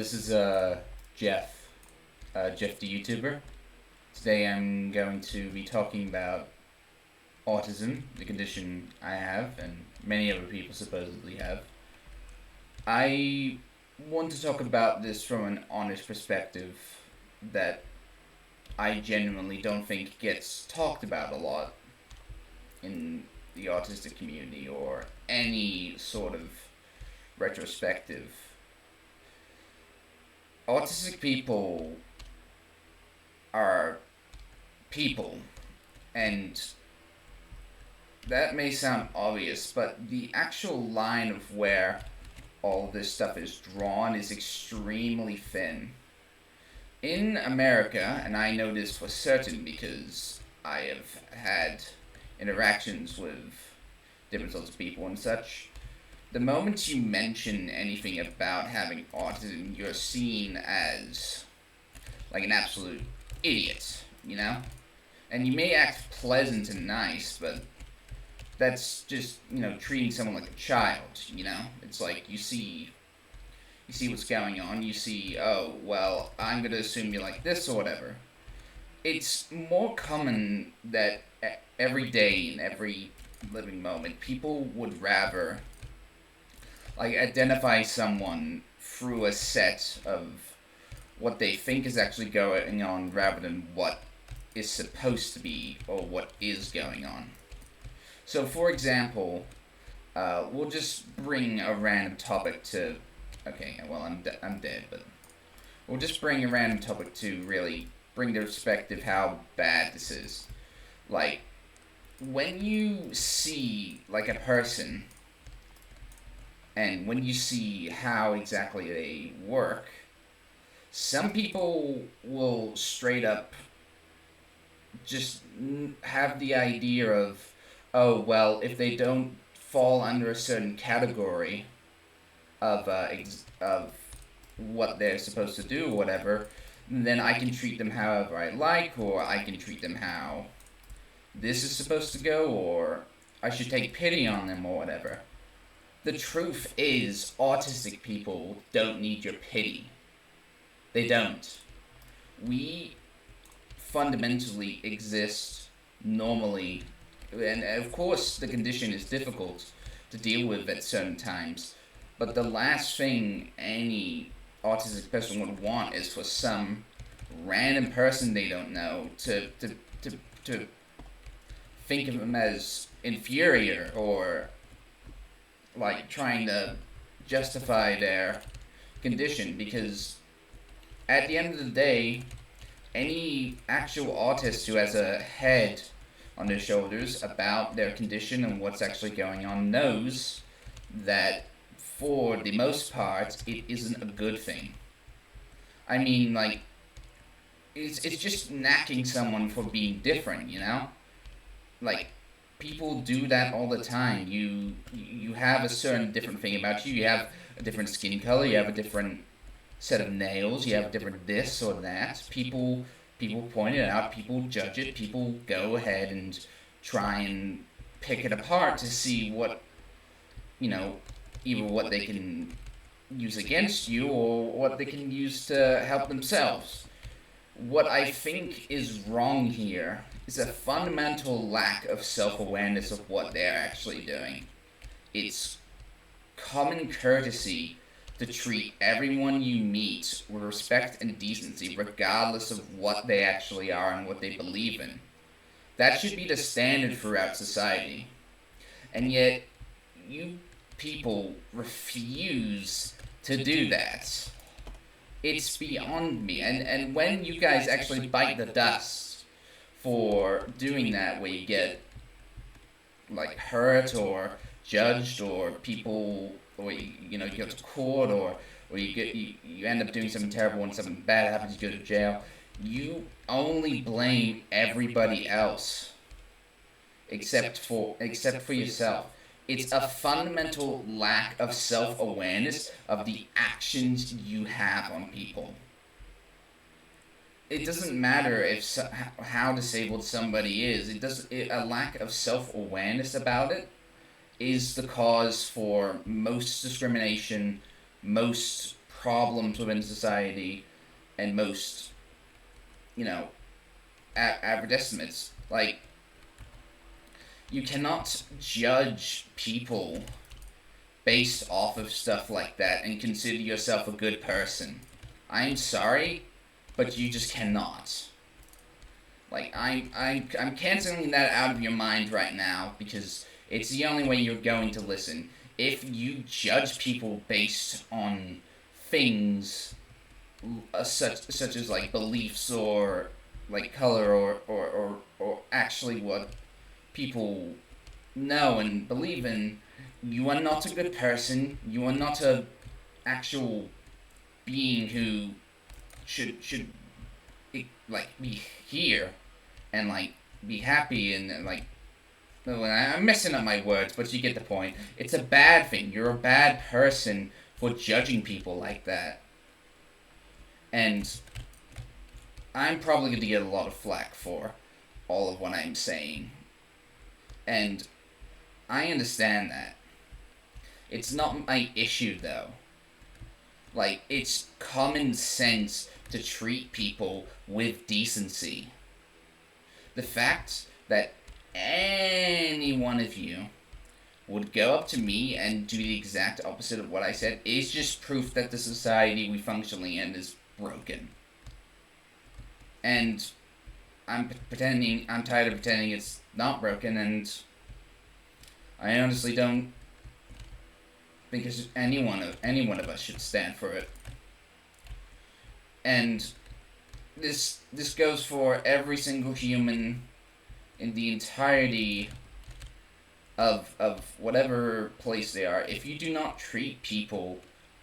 this is Jeff, Jeff the YouTuber. Today I'm going to be talking about autism, the condition I have and many other people supposedly have. I want to talk about this from an honest perspective that I genuinely don't think gets talked about a lot in the autistic community or any sort of retrospective. Autistic people are people, and that may sound obvious, but the actual line of where all this stuff is drawn is extremely thin. In America, and I know this for certain because I have had interactions with different sorts of people and such, the moment you mention anything about having autism, you're seen as like an absolute idiot, you know? And you may act pleasant and nice, but that's just, treating someone like a child, you know? It's like you see what's going on, you see, oh, well, I'm gonna assume you're like this or whatever. It's more common that every day in every living moment, people would rather like identify someone through a set of what they think is actually going on rather than what is supposed to be or what is going on. So, for example, we'll just bring a random topic to. Okay, well, I'm dead, but we'll just bring a random topic to really bring to perspective how bad this is. Like, when you see, like, a person and when you see how exactly they work, some people will straight up just have the idea of, oh, well, if they don't fall under a certain category of what they're supposed to do or whatever, then I can treat them however I like, or I can treat them how this is supposed to go, or I should take pity on them or whatever. The truth is, autistic people don't need your pity. They don't. We fundamentally exist normally, and of course the condition is difficult to deal with at certain times, but the last thing any autistic person would want is for some random person they don't know to think of them as inferior or like trying to justify their condition, because at the end of the day, any actual autist who has a head on their shoulders about their condition and what's actually going on knows that for the most part it isn't a good thing. I mean, like, it's just knacking someone for being different, you know? Like, people do that all the time. You have a certain different thing about you. You have a different skin color, you have a different set of nails, you have a different this or that. People point it out, people judge it, people go ahead and try and pick it apart to see what, either what they can use against you or what they can use to help themselves. What I think is wrong here is a fundamental lack of self-awareness of what they're actually doing. It's common courtesy to treat everyone you meet with respect and decency, regardless of what they actually are and what they believe in. That should be the standard throughout society. And yet, you people refuse to do that. It's beyond me. And when you guys actually bite the dust for doing that, where you get like hurt or judged, or people, or you go to court, or you end up doing something terrible and something bad happens, you go to jail, you only blame everybody else except for yourself. It's a fundamental lack of self-awareness of the actions you have on people. It doesn't matter how disabled somebody is. A lack of self-awareness about it is the cause for most discrimination, most problems within society and most, average estimates. Like, you cannot judge people based off of stuff like that and consider yourself a good person. I'm sorry, but you just cannot. Like, I'm canceling that out of your mind right now because it's the only way you're going to listen. If you judge people based on things such as like beliefs or like color or actually what people know and believe in, you are not a good person. You are not a actual being who should like be here and like be happy and like. I'm messing up my words, but you get the point. It's a bad thing. You're a bad person for judging people like that. And I'm probably going to get a lot of flack for all of what I'm saying. And I understand that. It's not my issue, though. Like, it's common sense to treat people with decency. The fact that any one of you would go up to me and do the exact opposite of what I said is just proof that the society we functionally in is broken. And I'm tired of pretending it's not broken, and I honestly don't think any one of us should stand for it. And this goes for every single human in the entirety of whatever place they are. If you do not treat people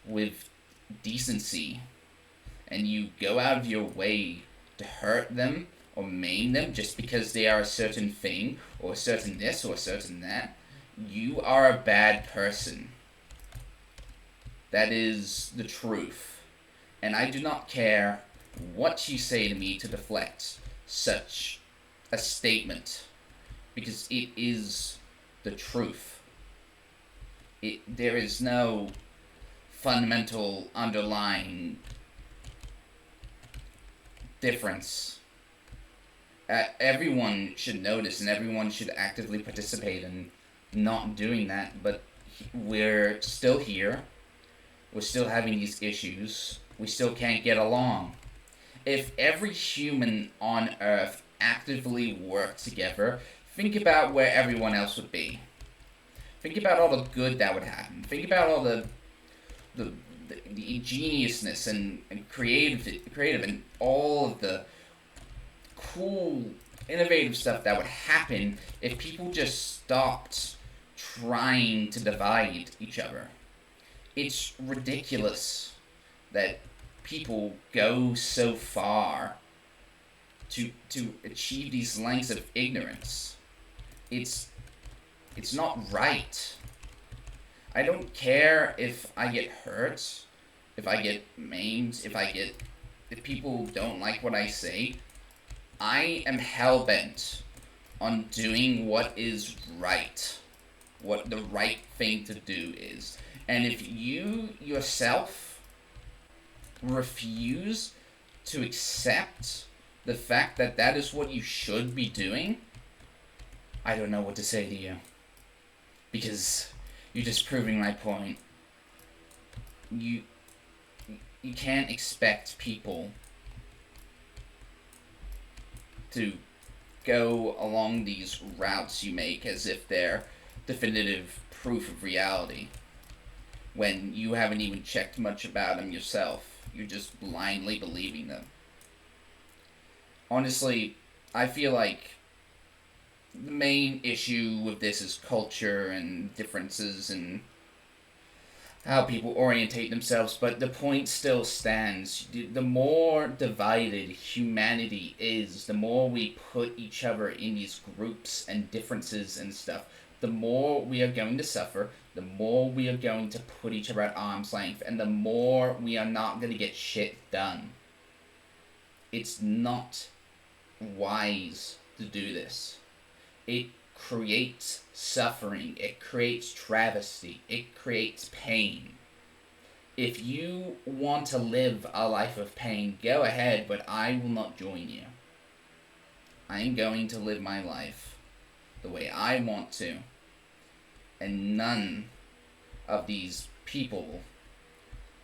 with decency and you go out of your way to hurt them or maim them just because they are a certain thing or a certain this or a certain that, you are a bad person. That is the truth. And I do not care what you say to me to deflect such a statement, because it is the truth. There is no fundamental underlying difference. Everyone should notice and everyone should actively participate in not doing that, but we're still here. We're still having these issues. We still can't get along. If every human on Earth actively worked together, think about where everyone else would be. Think about all the good that would happen. Think about all the ingeniousness and creative and all of the cool, innovative stuff that would happen if people just stopped trying to divide each other. It's ridiculous that people go so far to achieve these lengths of ignorance. It's not right. I don't care if I get hurt, if I get maimed, if people don't like what I say. I am hell-bent on doing what is right, what the right thing to do is. And if you yourself refuse to accept the fact that that is what you should be doing, I don't know what to say to you. Because you're just proving my point. You can't expect people to go along these routes you make as if they're definitive proof of reality, when you haven't even checked much about them yourself. You're just blindly believing them. Honestly, I feel like the main issue with this is culture and differences and how people orientate themselves, but the point still stands. The more divided humanity is, the more we put each other in these groups and differences and stuff, the more we are going to suffer, the more we are going to put each other at arm's length, and the more we are not going to get shit done. It's not wise to do this. It creates suffering, it creates travesty, it creates pain. If you want to live a life of pain, go ahead, but I will not join you. I am going to live my life the way I want to, and none of these people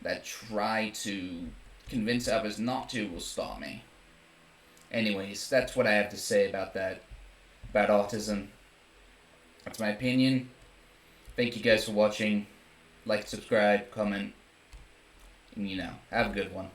that try to convince others not to will stop me. Anyways, that's what I have to say about that, about autism. That's my opinion. Thank you guys for watching. Like, subscribe, comment, and have a good one.